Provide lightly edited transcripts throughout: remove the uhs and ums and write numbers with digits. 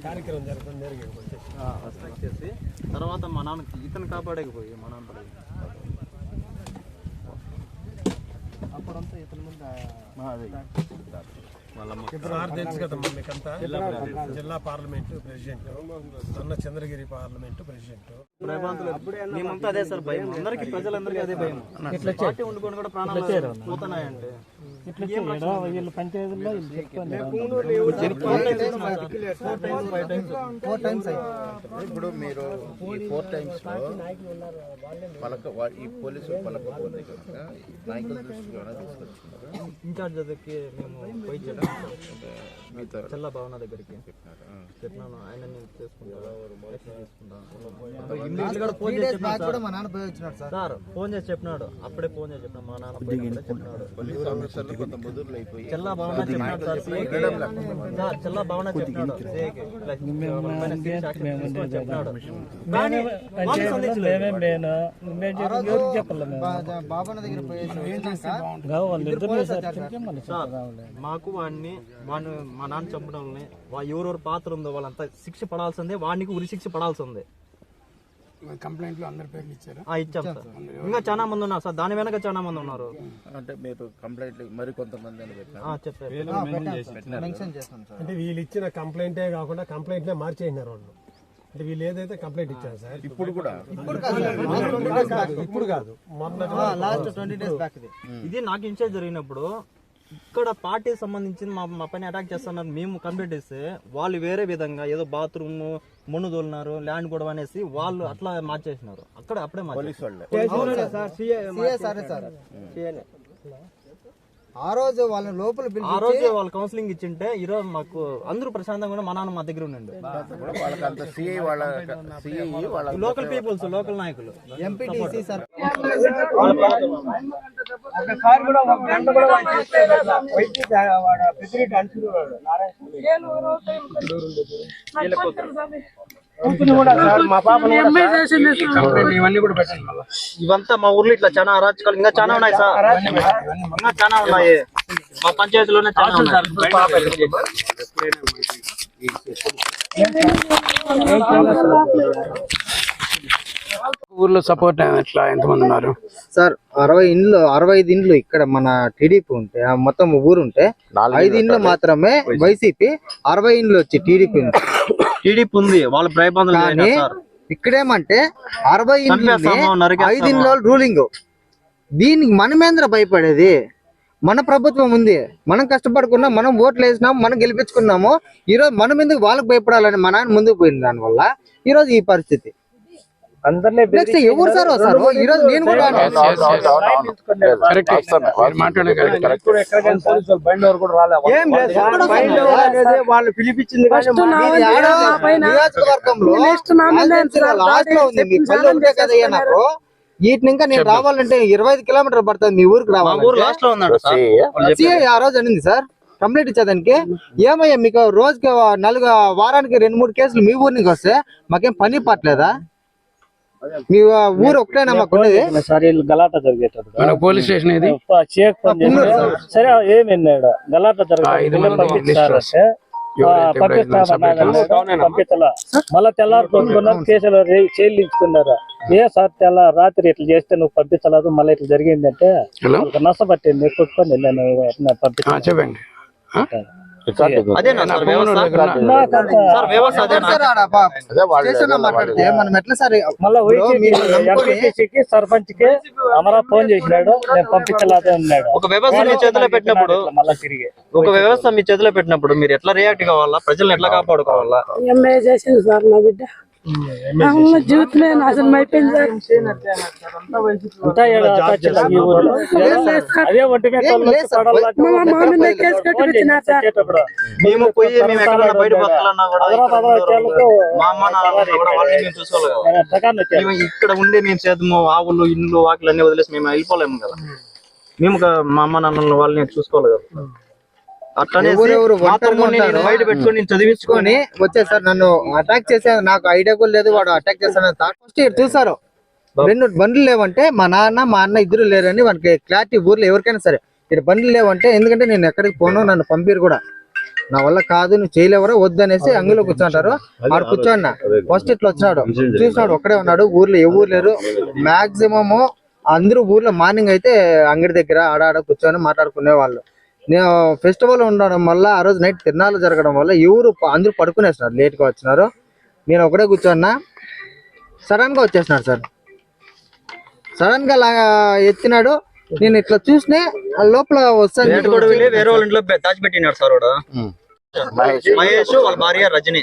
కార్యక్రమం జరుగుతుంది వచ్చేసి తర్వాత మా నాన్నకి ఇతను కాపాడకపోయి మా నాన్న పడేది అప్పుడంతా ఇతని ముందు ఇప్పుడు తెలుసు కదమ్మా మీకంతా జిల్లా పార్లమెంటు ప్రెసిడెంట్ అన్న చంద్రగిరి పార్లమెంటు ప్రెసిడెంట్ మేమంతా అదే సార్ భయం అందరికి ప్రజలందరికీ అదే భయం పార్టీ ఉండుకొని కూడా ప్రాణాలు పోతున్నాయంటే వీళ్ళు పంచాయతీలో ఇప్పుడు మీరు ఈ 4 times లో ఈ పోలీసులు పలకపోతే కనుక నాయకుల దృష్టికి ఏమైనా తీసుకొచ్చుకున్నారు ఇన్ఛార్జ్ దగ్గరికి మేము పోయి చేయడం చల్ల భావన దగ్గరికి చెప్పినాను ఆయన నేను చేసుకుంటాను సార్ ఫోన్ చేసి చెప్పినాడు అప్పుడే ఫోన్ చేసి చెప్పినా మా నాన్న చెప్పినాడు చల్ల భావన చెప్పినాడు సార్ చల్ల భావన చెప్పినాడు చెప్పినాడు మాకు వాడిని మా నాన్న చంపడం ఎవరెవరు పాత్ర ఉందో వాళ్ళంతా శిక్ష పడాల్సిందే వాడికి ఉరి శిక్ష పడాల్సిందే కంప్లైంట్ లో అందరి పేర్లు ఇచ్చారు ఇచ్చాం సార్ ఇంకా చాలా మంది ఉన్నారు సార్ దాని వెనక చాలా మంది ఉన్నారు అంటే మీరు కంప్లైంట్ మరి కొంతమంది చెప్పారు అంటే వీళ్ళు ఇచ్చిన కంప్లైంటే కాకుండా కంప్లైంట్ నే మార్చేసినారు వాళ్ళు అంటే వీళ్ళు ఏదైతే కంప్లైంట్ ఇచ్చారు సార్ ఇప్పుడు కూడా ఇప్పుడు కాదు మొన్న లాస్ట్ 20 days బ్యాక్ ఇది నాకు ఇన్ఛార్జ్ జరిగినప్పుడు ఇక్కడ పార్టీకి సంబంధించి మా పైన అటాక్ చేస్తున్నారు మేము కంప్లైంట్ ఇస్తే వాళ్ళు వేరే విధంగా ఏదో బాత్రూమ్ మున్ను తోలినారు ల్యాండ్ గొడవ అనేసి వాళ్ళు అట్లా మార్చేసినారు అక్కడ అప్పుడే ఆ రోజు వాళ్ళ లోపల ఆ రోజు వాళ్ళు కౌన్సిలింగ్ ఇచ్చింటే ఈ రోజు మాకు అందరూ ప్రశాంతంగా మా నాన్న మా దగ్గర ఉండండి లోకల్ పీపుల్స్ లోకల్ నాయకులు ఎంపీటీసీ సార్ ఇవంతా మా ఊర్లో ఇట్లా చాలా అరాచకాలు ఇంకా చాలా ఉన్నాయి సార్ ఇంకా చాలా ఉన్నాయి మా పంచాయతీలోనే చాలా ఉన్నాయి ఊర్లో సపోర్ట్ ఎట్లా ఎంతమంది ఉన్నారు సార్ 65 ఇండ్లు ఇక్కడ మన టీడీపీ ఉంటే మొత్తం ఊరు ఉంటే 5 ఇండ్లు మాత్రమే వైసీపీ 60 ఇండ్లు వచ్చి టీడీపీ ఉంది ఉంది వాళ్ళ భయబంధులు కానీ ఇక్కడేమంటే 60 ఇండ్లు 5 ఇండ్ల రూలింగ్ దీనికి మనమేంద్ర భయపడేది మన ప్రభుత్వం ఉంది మనం కష్టపడుకున్నాం మనం ఓట్లు వేసినాం మనం గెలిపించుకున్నాము ఈ రోజు మనం ఎందుకు వాళ్ళకి భయపడాలని మా నాన్న ముందుకు పోయింది దానివల్ల ఈ రోజు ఈ పరిస్థితి ఎవరు సార్ వస్తారు ఈ రోజు నేను కూడా వాళ్ళు పిలిపించింది నియోజకవర్గంలో లాస్ట్ లో ఉంది మీ పల్లె ఉంటే కదా నాకు వీటిని ఇంకా నేను రావాలంటే 25 కిలోమీటర్లు పడుతుంది మీ ఊరికి రావాలి ఆ రోజు అనింది సార్ కంప్లీట్ ఇచ్చేదానికి ఏమయ్యా మీకు రోజుకి వారానికి 2-3 కేసులు మీ ఊరికి వస్తే మాకేం పని పట్టలేదా మీ ఊరు ఒకటేనా మాకు గలాట జరిగేటప్పుడు పోలీస్ స్టేషన్ ఇది సరే ఏమన్నాడు గలాట జరిగే పంపించాలా మళ్ళా తెల్లారు కొనుక్కున్నారు కేసులు చెల్లించుకున్నారు ఏ సార్ రాత్రి ఇట్లా చేస్తే నువ్వు పంపించలేదు మళ్ళీ ఇట్లా జరిగిందంటే నష్టపట్టింది కొట్టుకొని నేను పంపించాను సర్పంచ్ కి అమరా ఫోన్ చేసినాడు నేను పంపించలేదే ఉన్నాడు ఒక వ్యవస్థ మీ చేతిలో పెట్టినప్పుడు మళ్ళీ తిరిగి ఒక వ్యవస్థ మీ చేతిలో పెట్టినప్పుడు మీరు ఎట్లా రియాక్ట్ కావాలా ప్రజలను ఎట్లా కాపాడుకోవాలా ఎంఏ చేసింది సార్ నా బిడ్డ జీవితమే నాశనం అయిపోయింది మేము పోయి మేము ఎక్కడన్నా బయట బతకాలన్నా కూడా మా అమ్మ నాన్న కూడా వాళ్ళని మేము చూసుకోవాలి మేము ఇక్కడ ఉండే మేము చేద్దాము ఆవులు ఇండ్లు వాకిలు అన్ని వదిలేసి మేము వెళ్ళిపోలేము కదా మేము మా అమ్మ నాన్న వాళ్ళని చూసుకోవాలి కదా అట్లనే బయట పెట్టుకొని చదివించుకొని వచ్చేసారు నన్ను అటాక్ చేసే నాకు ఐడియా కూడా లేదు వాడు అటాక్ చేస్తాను ఫస్ట్ చూసారు 2 బండ్లు లేవంటే మా నాన్న మా అన్న ఇద్దరు లేరని వానికి క్లారిటీ ఊర్లో ఎవరికైనా సరే ఇక్కడ బండ్లు లేవంటే ఎందుకంటే నేను ఎక్కడికి పోను నన్ను పంపిరు కూడా నా వల్ల కాదు నువ్వు చేయలేవరా వద్దు అనేసి అంగిలో కూర్చుంటారు. ఆడ కూర్చోన్న ఫస్ట్ ఇట్లా వచ్చినాడు, చూసినాడు ఒక్కడే ఉన్నాడు, ఊర్లో ఎవరు లేరు. మాక్సిమం అందరూ ఊర్లో మార్నింగ్ అయితే అంగడి దగ్గర ఆడ కూర్చొని మాట్లాడుకునే వాళ్ళు. నేను ఫెస్టివల్ ఉండడం వల్ల ఆ రోజు నైట్ తిరణాలు జరగడం వల్ల అందరూ పడుకునేస్తున్నారు, లేట్గా వచ్చినారు. నేను ఒకటే కూర్చోన్నా, సడన్ గా వచ్చేసినాడు సార్. సడన్ గా ఎత్తినాడు, నేను ఇట్లా చూసినే లోపల వస్తాను. వేరే వాళ్ళ ఇంట్లో దాచిపెట్టినాడు సార్ వాడు. మహేష్ వాళ్ళ భార్య రజని,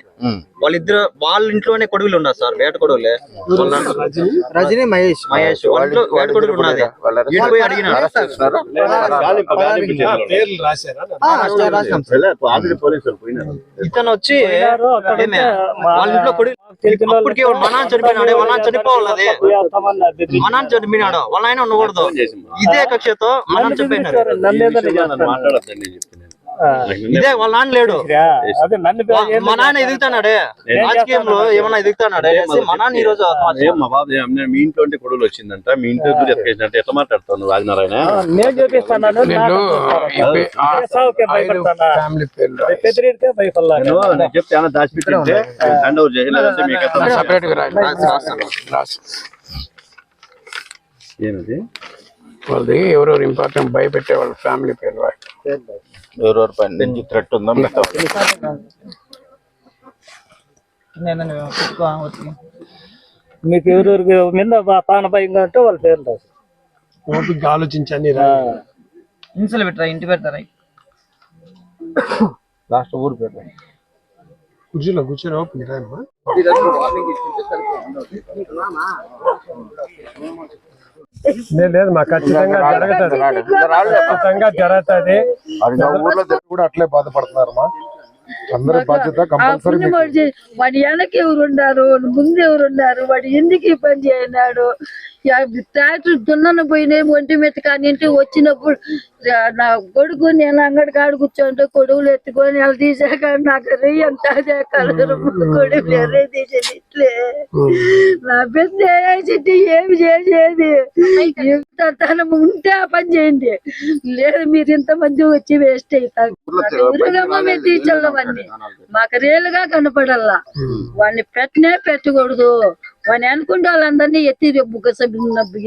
వాళ్ళ ఇంట్లోనే కొడుకులు ఉన్నారు సార్, వేట కొడుకులే. రజని మహేష్ వాళ్ళ వేట కొడుకులు ఉన్నది. పోయి అడిగినాడు, ఇతను వచ్చి వాళ్ళ ఇంట్లో కొడుకు అప్పటికే మా నాన్న చనిపోయినాడే, వాళ్ళ నాన్న చనిపోవాలి, మా నాన్న చనిపోయినాడు, వాళ్ళ ఆయన ఉండకూడదు, ఇదే కక్షతో మా నాన్న చనిపోయినాడు. ఇదే వాళ్ళ నాన్న లేడు, మా నాన్న ఎదుగుతున్నాడే రాజకీయంలో ఏమన్నా ఎదుగుతున్నాడే మా నాన్న ఈ రోజు మా బాబు మీ ఇంట్లో కొడుకులు వచ్చిందంట, మీ ఇంట్లో ఎత్తుకేసినట్టు ఎట్లా మాట్లాడుతావు నువ్వు రాజనారాయణ? చెప్తే ఏమన్నా దాచిపెట్టింటే హ్యాండ్ ఓవర్ చేయలేదంటే ఏమది వాళ్ళది ఎవరెవరు ఇంపార్టెంట్ భయపెట్టే వాళ్ళ ఫ్యామిలీ పేరు ఎవరెవరి పైన నుంచి థ్రెట్ ఉందా? మీకు ఎవరెవరికి మీద పాన భయంగా అంటే వాళ్ళ పేర్లు రాదు. ఓపిక ఆలోచించండి, హింసలు పెట్టరా, ఇంటి పెడతారా, లాస్ట్ ఊరు పేరు కూర్చొని ఓపిక రామ్మా. లేదు మా ఖచ్చితంగా జరుగుతుంది, ఖచ్చితంగా జరుగుతుంది. ఊర్లో కూడా అట్లే బాధపడుతున్నారు మా అందరి బాధ్యత కంపల్సరీ. వాడి వెనక ఎవరున్నారు, ముందు ఎవరున్నారు, వాడు ఎందుకు ఈ పని చేయనాడు? ట్రాక్టర్ దున్నను పోయినాయి ఒంటి మీద కానీ వచ్చినప్పుడు నా కొడుకు నేను అంగడి కాడు కూర్చోంటే కొడుకులు ఎత్తుకొని వాళ్ళు తీసాక నాకు రెయ్యి అంతా కలరు కొడుకులు ఎర్రే తీసేది ఇట్లే నా పెద్ద చెట్టు ఏమి చేసేది. తన ఉంటే ఆ పని చేయండి, లేదు మీరు ఇంతమంది వచ్చి వేస్ట్ అవుతారు. మేము తీర్చల్లవన్నీ మాకు రేలుగా కనపడల్లా. వాడిని పెట్టకూడదు, వాడిని అనుకుంటే వాళ్ళందరినీ ఎత్తి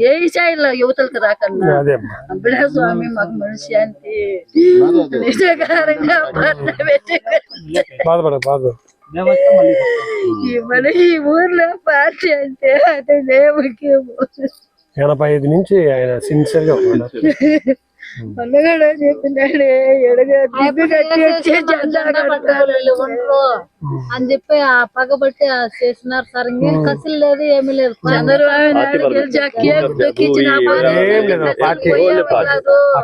ఏ స్థాయిలో యువతలకు రాకన్నా. అప్పుడే స్వామి మాకు మనశ్శాంతి నిజకారంగా మన ఈ ఊర్లో పార్టీ అంటే అదే ముఖ్యము. 85 నుంచి ఆయన సిన్సియర్ గా ఉన్నాడు. అన్నగాడు చెప్పినాడు ఎడగా అని చెప్పి ఆ పగబట్టి చేసినారు సార్. ఇంకేం కసిలు లేదు ఏమీ లేదు.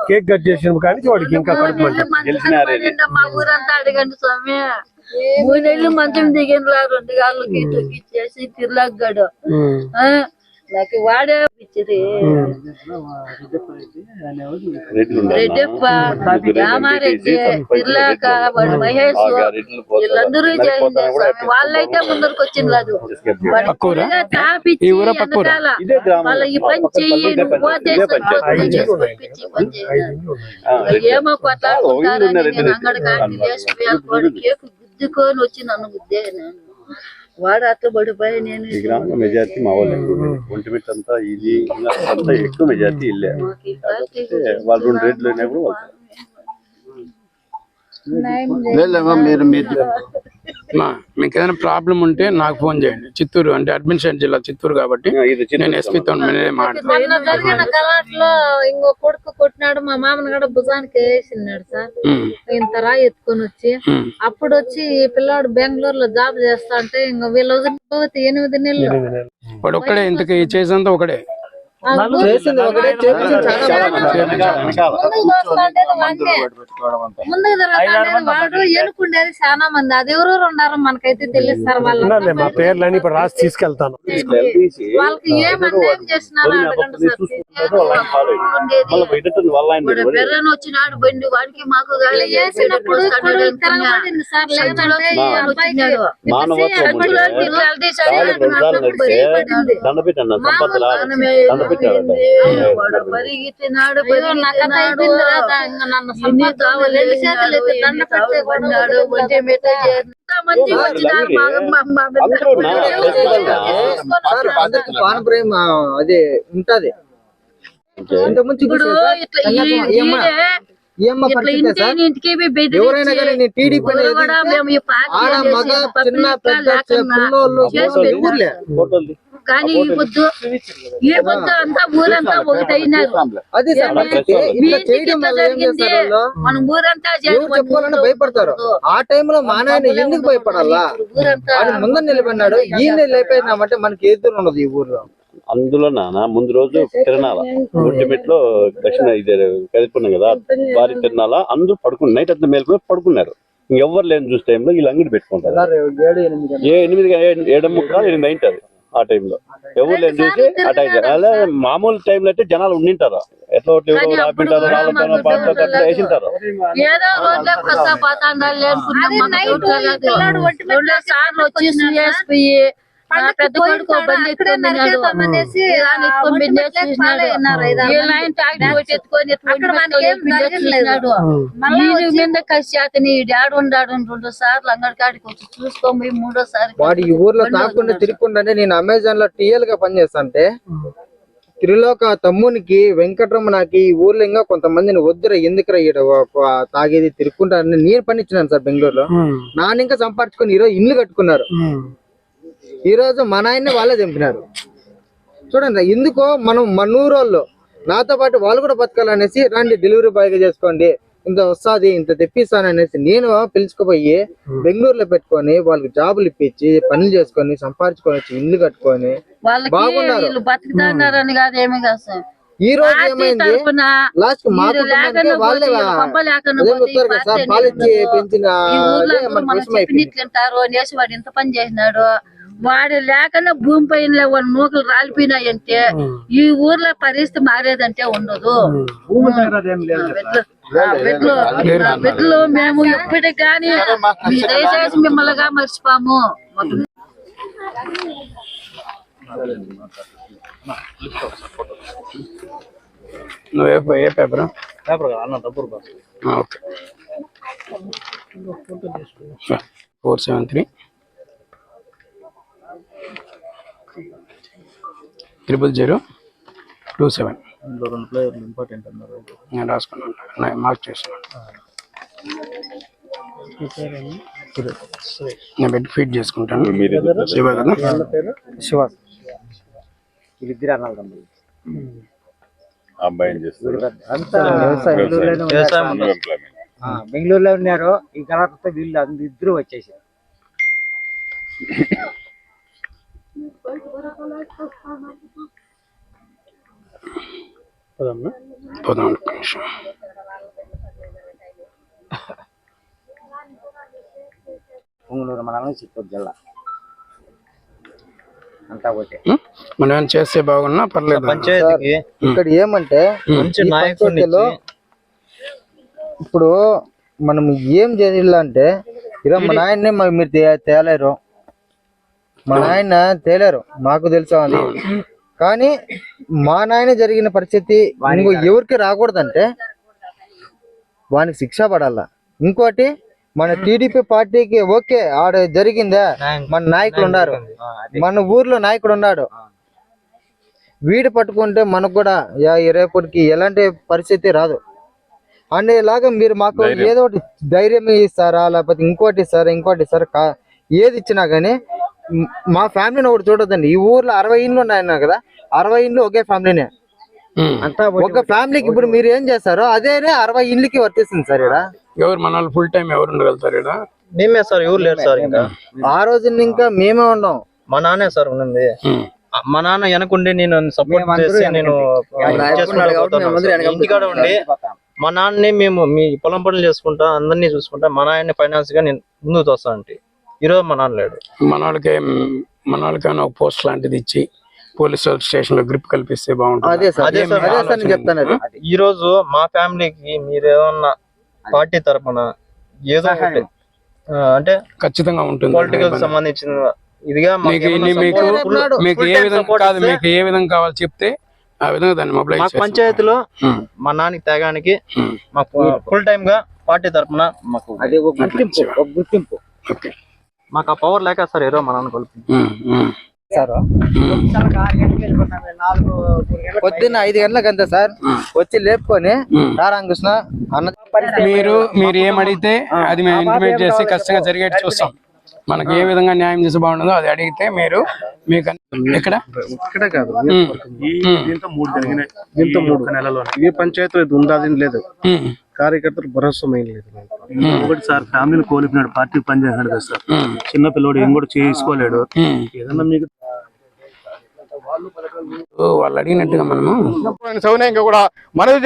కేక్ కట్ చేసిన కానీ వాడికి ఇంకా మా ఊరంతా అడగండి స్వామి. 3 నెలలు మంచం దిగిన 2 గాళ్ళకి తొక్కిచ్చేసి తిరలాగాడు. నాకు వాడే ఇచ్చిరి రెడ్డప్ప, రామారెడ్డి, తిర్లాక, వాడు మహేష్ వీళ్ళందరూ చేసింది స్వామి. వాళ్ళైతే ముందరకు వచ్చింది లేదు, తాపిచ్చి వాళ్ళ ఈ పని చెయ్యి నువ్వు పోతే ఏమో కొట్లాడుకుంటారని నేను అంగడి కాడికి లేచిపోయాను. కేకు గుద్దుకొని వచ్చి నన్ను గుద్దే. వాడు అట్లా పడిపోయి నేను మెజార్టీ మా వాళ్ళు ఒంటిమిట్ అంతా ఇది అంతా ఎక్కువ మెజార్టీ ఇల్లే. వాళ్ళు 2 రేట్లు అయినప్పుడు మీరు మీకు ఏదైనా ప్రాబ్లం ఉంటే నాకు ఫోన్ చేయండి. చిత్తూరు అంటే అడ్మినిస్ట్రేషన్ జిల్లా చిత్తూరు కాబట్టి నేను ఎస్పీతో జరిగిన కలాట్లో ఇంకో కొడుకు కొట్టినాడు, మా మామని కూడా భుజానికి వేసినాడు సార్. ఇంత రాయి ఎత్తుకొని వచ్చి అప్పుడు వచ్చి ఈ పిల్లాడు బెంగళూరులో జాబ్ చేస్తా అంటే ఇంక వీళ్ళు 8 నెలలు వాడు ఒక్కడే ఇంతకీ చేసేంత ఒకడే చేసింది ఒకటే, వాడు ఎనుకుండేది చాలా మంది. అది ఎవరెవరు ఉన్నారు మనకైతే తెలుస్తారు. వాళ్ళు మా పేర్లని ఇప్పుడు రాసి తీసుకెళ్తాను. వాళ్ళకి ఏమన్యాయం చేసినారు అడగండి సార్. బెర్రని వచ్చినాడు బండి వాడికి మాకు వేసినప్పుడు తిరగబడింది సార్. లేదంటే పెట్టాడట. వాడు పరిగెత్తినాడు, నా కథ అయిపోయింది కదా, ఇంకా నన్ను సంపాదించాలి, రెండు చేతులు ఎత్తి దండ పెడితే పడినాడు, ఒంటి మీద ఎంతమంది వచ్చినారు అందరూ నా సార్ అందరికి పానప్రయం అది ఉంటది. ఇంతకుముందు ఇప్పుడు ఇట్లా ఏమ్మ పరిస్థితి సార్, ఎవరైనా కానీ నేను టీడీపీ ఆడ మగ చిన్న పెద్ద పిల్లోళ్ళు ఊర్లే కానీ ఈ పొద్దు అంతా ఊరంతా ఒకటైనారు. అది సార్ పరిస్థితి. ఇట్లా చేయడం వల్ల ఏం చేస్తారు వాళ్ళు? మన ఊరంతా ఎవరు చెప్పుకోవాలని భయపడతారు. ఆ టైంలో మా నాయన ఎందుకు భయపడాలా? వాడు ముందర నిలబడినాడు, ఈయన లేకపోయినామంటే మనకి ఎదురు ఉండదు ఈ ఊర్లో. అందులో నాన్న ముందు రోజు తిరణాల ఒంటిమిట్లో దక్షిణ ఇది కలుపుకున్నాం కదా, భారీ తిరణాల అందరూ పడుకున్నారు. నైట్ అంతా మేలుకుని పడుకున్నారు. ఇంకెవ్వరు లేని చూసే టైంలో వీళ్ళు అంగడి పెట్టుకుంటారు. 7:30 అయింటది ఆ టైంలో. ఎవరు లేని చూసి ఆ టైం అలా మామూలు టైంలో అయితే జనాలు ఉండింటారు. ఎట్లా ఎవరు ఆపింటారు, రాళ్ళతో వేసింటారు. ఏదో రోడ్లో కొత్త పాతాండాలు సార్లు వచ్చి పెద్ద కొడుకు బండి మీద కలిసి అతని డాడు ఉండాడు 2 సార్లు అంగడికాడికి వచ్చి చూసుకోబోయి 3వ సారి వాడు ఈ ఊర్లో తాకుండా తిరుగుకుంటే నేను అమెజాన్ లో టీఎల్ గా పనిచేస్తాంటే త్రిలోక తమ్మునికి వెంకటరమణకి ఈ ఊర్లో ఇంకా కొంతమందిని వద్దురా ఎందుకురా తాగేది తిరుగుకుంటారని నేను పని ఇచ్చినాను సార్ బెంగళూరులో. నాన్న ఇంకా సంపాదించుకొని ఈరోజు ఇల్లు కట్టుకున్నారు. ఈ రోజు మా నాయన్ని వాళ్ళే చంపినారు. చూడండి ఎందుకో మనం మన ఊరోళ్ళు నాతో పాటు వాళ్ళు కూడా బతకాలనేసి రండి డెలివరీ బాయ్ గా చేసుకోండి, ఇంత వస్తుంది ఇంత తెప్పిస్తాననేసి నేను పిలుచుకుపోయి బెంగళూరులో పెట్టుకొని వాళ్ళకి జాబులు ఇప్పించి పనులు చేసుకొని సంపాదించుకొని వచ్చి ఇల్లు కట్టుకొని బాగున్నారు. ఈ రోజు ఏమైంది లాస్ట్ మాకు వాళ్ళే సార్ పాలిచ్చి పెంచిన తింటారు అనేసి వాడు ఇంత పని చేసినాడు. వాడు లేకన్నా భూమి పైన వాడు నూకలు రాలిపోయినాయంటే ఈ ఊర్లో పరిస్థితి మారేదంటే ఉండదు. బిడ్డలు మేము ఎప్పటికి కానీ దయచేసి మిమ్మల్నిగా మర్చిపోము. నువ్వు ఏ పేపర్? ఓకే 473 00027 నేను రాసుకున్నాను, మార్క్ చేస్తున్నాను. నేను బెడ్ ఫీడ్ చేసుకుంటాను. శివ కదా? శివ. అబ్బాయి బెంగళూరులో ఉన్నారు. ఈ కలర్తో వీళ్ళు ఇద్దరు వచ్చేసి పొంగనూరు మండలం చిత్తూరు జిల్లా అంతా ఒకటి. మనం చేస్తే బాగున్నా పర్లేదు. పంచాయతీకి ఇక్కడ ఏమంటే పంచాయతీలో ఇప్పుడు మనం ఏం చేయాలంటే ఇలా మా నాయన్ని మీరు తేలేరు, మా నాయన తేలేరు మాకు తెలుసా అది. కానీ మా నాయన జరిగిన పరిస్థితి ఇంకో ఎవరికి రాకూడదంటే వానికి శిక్ష పడాలా. ఇంకోటి మన టీడీపీ పార్టీకి ఓకే ఆడ జరిగిందా, మన నాయకులు ఉన్నారు, మన ఊర్లో నాయకుడు ఉన్నాడు, వీడు పట్టుకుంటే మనకు కూడా రేపటికి ఎలాంటి పరిస్థితి రాదు అనేలాగా మీరు మాకు ఏదో ఒకటి ధైర్యం ఇస్తారా, లేకపోతే ఇంకోటి ఇస్తారా ఏది ఇచ్చినా గానీ మా ఫ్యామిలీని ఒకటి చూడొద్దండి. ఈ ఊర్లో 60 ఇండ్లు ఉన్నాయన్నా కదా, 60 ఇండ్లు ఒకే ఫ్యామిలీనే. ఒక ఫ్యామిలీకి ఇప్పుడు మీరు ఏం చేస్తారో అదే 60 ఇండ్లకి వర్తిస్తుంది సార్. ఇక్కడ ఎవరు మన వాళ్ళు ఫుల్ టైం ఎవరు ఉండగలుగుతారు? ఇక్కడ మేమే సార్, ఎవరు లేరు సార్. ఇంకా ఆ రోజు ఇంకా మేమే ఉన్నాం. మా నాన్నే సార్ ఉన్నది. మా నాన్న వెనకుండి నేను సపోర్ట్ చేసి నేను ఇంటికాడ ఉండి మా నాన్నని మేము మీ పొలం పనులు చేసుకుంటా అందరినీ చూసుకుంటా మా నాయన్ని ఫైనాన్స్ గా నేను ముందుకు తోస్తా అంటే ఈరోజు మా నాన్న లేడు. మన వాళ్ళకైనా ఒక పోస్ట్ లాంటిది ఇచ్చి పోలీస్ స్టేషన్ లో గ్రిప్ కల్పిస్తే బాగుంటుంది. ఈ రోజు మా ఫ్యామిలీకి మీరు ఏమన్నా పార్టీ తరఫున ఏదో అంటే ఖచ్చితంగా ఉంటుంది పొలిటికల్ సంబంధించిన ఇదిగా మీకు ఏ విధంగా కావాలి చెప్తే ఆ విధంగా దాన్ని మొబిలైజ్ మాకు పంచాయతీలో మా నాన్న త్యాగానికి మాకు ఫుల్ టైమ్ గా పార్టీ తరఫున మాకు గుర్తింపు మాకు ఆ పవర్ లేక సార్ ఏదో మా నాన్న పొద్దున్న 5 గంటలకు అంతే సార్ వచ్చి లేపుకొని రామకృష్ణ అన్న మీరు ఏమడిగితే అది మేము ఇంటిమేట్ చేసి ఖచ్చితంగా జరిగేట్టు చూస్తాం. మనకి ఏ విధంగా న్యాయం చేసి బాగుంటుందో అది అడిగితే మీరు మీకు ఇక్కడ కాదు దీంతో 3 జరిగినాయి. దీంతో 3 నెలల్లో ఈ పంచాయతీలో ఇది ఉండాలని లేదు, కార్యకర్తలు భరోసా మెయిన్ లేదు. ఒకటి సార్ ఫ్యామిలీని కోల్పోయినాడు, పార్టీ పని చేసినాడు కదా సార్. చిన్న పిల్లవాడు ఏం కూడా చేసుకోలేడు. ఏదన్నా మీకు వాళ్ళు అడిగినట్టుగా మనము సౌన్యంగా కూడా మనవి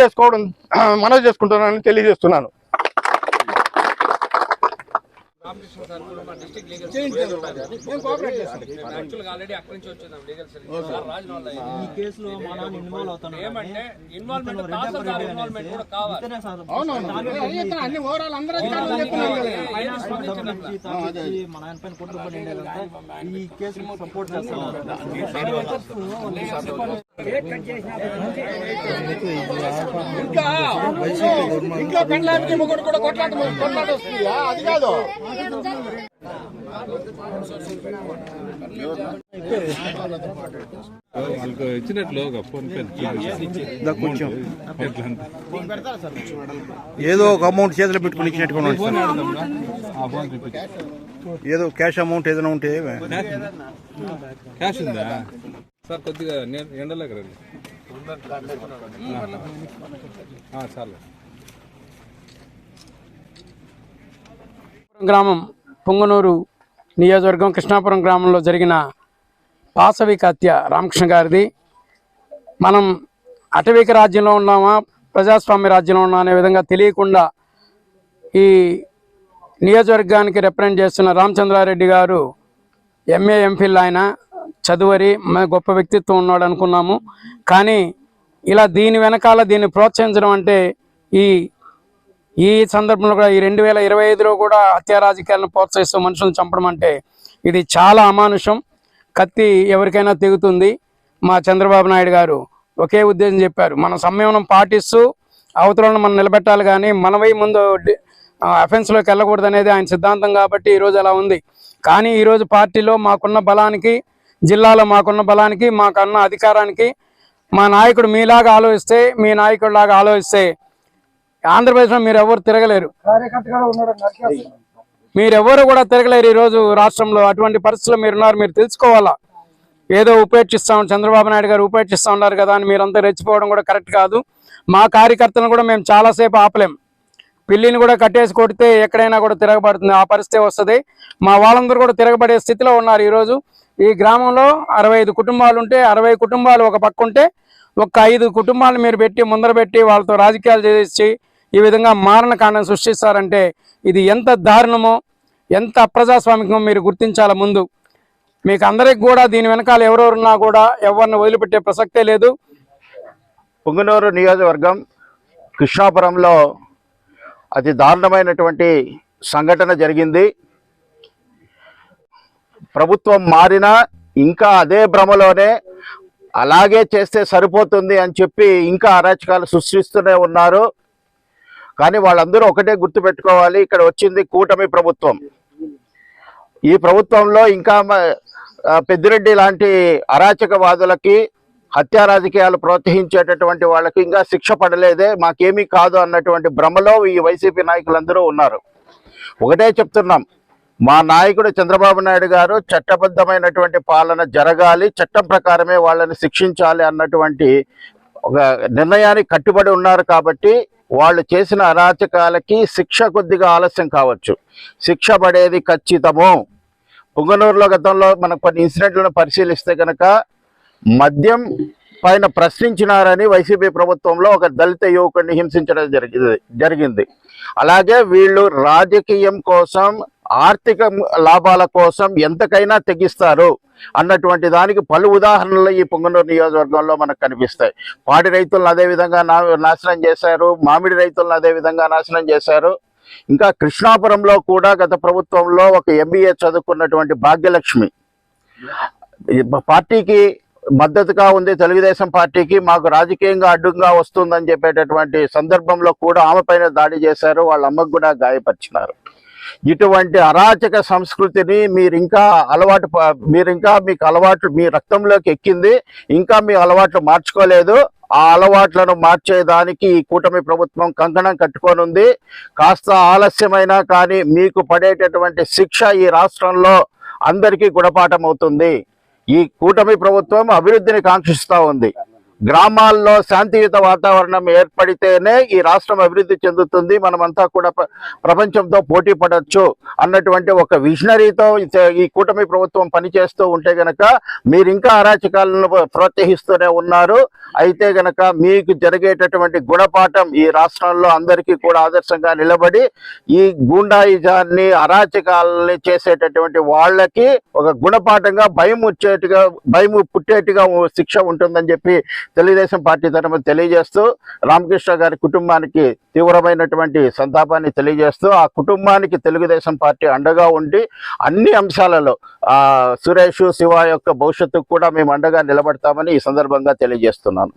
చేసుకుంటున్నానని తెలియజేస్తున్నాను. ఇంకా పెండ్లానికి ముగ్గురు కూడా కొట్లాట వస్తుంది, అది కాదు. ఏదో ఒక అమౌంట్ చేతిలో పెట్టుకుని ఇచ్చినట్టుగా ఏదో క్యాష్ అమౌంట్ ఏదైనా ఉంటే క్యాష్ ఉందా సార్? కొద్దిగా ఎండలోకి రండి చాలు. గ్రామం పొంగనూరు నియోజకవర్గం కృష్ణాపురం గ్రామంలో జరిగిన పాశవిక హత్య రామకృష్ణ గారిది. మనం అటవిక రాజ్యంలో ఉన్నామా ప్రజాస్వామ్య రాజ్యంలో ఉన్నామా అనే విధంగా తెలియకుండా ఈ నియోజకవర్గానికి రిప్రజెంట్ చేస్తున్న రామచంద్రారెడ్డి గారు ఎంఏ ఎంఫిల్, ఆయన చదువరి గొప్ప వ్యక్తిత్వం ఉన్నాడు అనుకున్నాము. కానీ ఇలా దీని వెనకాల దీన్ని ప్రోత్సహించడం అంటే ఈ సందర్భంలో కూడా ఈ 2025లో కూడా హత్యా రాజకీయాలను ప్రోత్సహిస్తూ మనుషులను చంపడం అంటే ఇది చాలా అమానుషం. కత్తి ఎవరికైనా తెగుతుంది. మా చంద్రబాబు నాయుడు గారు ఒకే ఉద్దేశం చెప్పారు, మనం సంయమనం పాటిస్తూ అవతలను మనం నిలబెట్టాలి, కానీ మనవై ముందు అఫెన్స్లోకి వెళ్ళకూడదు అనేది ఆయన సిద్ధాంతం. కాబట్టి ఈరోజు అలా ఉంది. కానీ ఈరోజు పార్టీలో మాకున్న బలానికి, జిల్లాలో మాకున్న బలానికి, మాకున్న అధికారానికి మా నాయకుడు మీలాగా ఆలోచిస్తే, మీ నాయకుడిలాగా ఆలోచిస్తే ఆంధ్రప్రదేశ్లో మీరు ఎవరు తిరగలేరు, మీరెవరు కూడా తిరగలేరు. ఈరోజు రాష్ట్రంలో అటువంటి పరిస్థితుల్లో మీరున్నారు. మీరు తెలుసుకోవాలా. ఏదో ఉపేక్షిస్తాం, చంద్రబాబు నాయుడు గారు ఉపేక్షిస్తూ ఉన్నారు కదా అని మీరంతా రెచ్చిపోవడం కూడా కరెక్ట్ కాదు. మా కార్యకర్తలను కూడా మేము చాలాసేపు ఆపలేం. పిల్లిని కూడా కట్టేసి కొడితే ఎక్కడైనా కూడా తిరగబడుతుంది, ఆ పరిస్థితి వస్తుంది. మా వాళ్ళందరూ కూడా తిరగబడే స్థితిలో ఉన్నారు. ఈరోజు ఈ గ్రామంలో 65 కుటుంబాలు ఉంటే 60 కుటుంబాలు ఒక పక్క ఉంటే ఒక 5 కుటుంబాలను మీరు పెట్టి ముందర పెట్టి వాళ్ళతో రాజకీయాలు చేసి ఈ విధంగా మారణకాండం సృష్టిస్తారంటే ఇది ఎంత దారుణమో, ఎంత అప్రజాస్వామికమో మీరు గుర్తించాల. ముందు మీకు అందరికి కూడా దీని వెనకాల ఎవరెవరున్నా కూడా ఎవరిని వదిలిపెట్టే ప్రసక్తే లేదు. పొంగనూరు నియోజకవర్గం కృష్ణాపురంలో అతి దారుణమైనటువంటి సంఘటన జరిగింది. ప్రభుత్వం మారినా ఇంకా అదే భ్రమలోనే అలాగే చేస్తే సరిపోతుంది అని చెప్పి ఇంకా అరాచకాలు సృష్టిస్తూనే ఉన్నారు. కానీ వాళ్ళందరూ ఒకటే గుర్తుపెట్టుకోవాలి, ఇక్కడ వచ్చింది కూటమి ప్రభుత్వం. ఈ ప్రభుత్వంలో ఇంకా పెద్దిరెడ్డి లాంటి అరాచకవాదులకి, హత్యా రాజకీయాలు ప్రోత్సహించేటటువంటి వాళ్ళకి ఇంకా శిక్ష పడలేదే, మాకేమీ కాదు అన్నటువంటి భ్రమలో ఈ వైసీపీ నాయకులందరూ ఉన్నారు. ఒకటే చెప్తున్నాం, మా నాయకుడు చంద్రబాబు నాయుడు గారు చట్టబద్ధమైనటువంటి పాలన జరగాలి, చట్టం ప్రకారమే వాళ్ళని శిక్షించాలి అన్నటువంటి ఒక నిర్ణయానికి కట్టుబడి ఉన్నారు. కాబట్టి వాళ్ళు చేసిన అరాచకాలకి శిక్ష కొద్దిగా ఆలస్యం కావచ్చు, శిక్ష పడేది ఖచ్చితము. పొంగనూరులో గతంలో మనం కొన్ని ఇన్సిడెంట్లను పరిశీలిస్తే కనుక మద్యం పైన ప్రశ్నించినారని వైసీపీ ప్రభుత్వంలో ఒక దళిత యువకుడిని హింసించడం జరిగింది. అలాగే వీళ్ళు రాజకీయం కోసం, ఆర్థిక లాభాల కోసం ఎంతకైనా తెగిస్తారు అన్నటువంటి దానికి పలు ఉదాహరణలు ఈ పొంగనూరు నియోజకవర్గంలో మనకు కనిపిస్తాయి. పాడి రైతులను అదేవిధంగా నాశనం చేశారు, మామిడి రైతులను అదేవిధంగా నాశనం చేశారు. ఇంకా కృష్ణాపురంలో కూడా గత ప్రభుత్వంలో ఒక MBA చదువుకున్నటువంటి భాగ్యలక్ష్మి పార్టీకి మద్దతుగా ఉంది తెలుగుదేశం పార్టీకి, మాకు రాజకీయంగా అడ్డుగా వస్తుందని చెప్పేటటువంటి సందర్భంలో కూడా ఆమె పైన దాడి చేశారు, వాళ్ళ అమ్మకు కూడా గాయపరిచినారు. ఇటువంటి అరాచక సంస్కృతిని మీకు అలవాట్లు మీ రక్తంలోకి ఎక్కింది, ఇంకా మీ అలవాట్లు మార్చుకోలేదు. ఆ అలవాట్లను మార్చేదానికి ఈ కూటమి ప్రభుత్వం కంకణం కట్టుకోనుంది. కాస్త ఆలస్యమైనా కానీ మీకు పడేటటువంటి శిక్ష ఈ రాష్ట్రంలో అందరికీ గుణపాఠం అవుతుంది. ఈ కూటమి ప్రభుత్వం అభివృద్ధిని కాంక్షిస్తూ ఉంది. గ్రామాల్లో శాంతియుత వాతావరణం ఏర్పడితేనే ఈ రాష్ట్రం అభివృద్ధి చెందుతుంది, మనమంతా కూడా ప్రపంచంతో పోటీ పడవచ్చు అన్నటువంటి ఒక విజనరీతో ఈ కూటమి ప్రభుత్వం పనిచేస్తూ ఉంటే గనక మీరు ఇంకా అరాచకాలను ప్రోత్సహిస్తూనే ఉన్నారు. అయితే గనక మీకు జరిగేటటువంటి గుణపాఠం ఈ రాష్ట్రంలో అందరికీ కూడా ఆదర్శంగా నిలబడి ఈ గూండాయిజాన్ని అరాచకాలని చేసేటటువంటి వాళ్ళకి ఒక గుణపాఠంగా భయం పుట్టేట్టుగా శిక్ష ఉంటుందని చెప్పి తెలుగుదేశం పార్టీ తరఫున తెలియజేస్తూ, రామకృష్ణ గారి కుటుంబానికి తీవ్రమైనటువంటి సంతాపాన్ని తెలియజేస్తూ, ఆ కుటుంబానికి తెలుగుదేశం పార్టీ అండగా ఉండి అన్ని అంశాలలో సురేష్ శివ యొక్క భవిష్యత్తుకు కూడా మేము అండగా నిలబడతామని ఈ సందర్భంగా తెలియజేస్తున్నాను.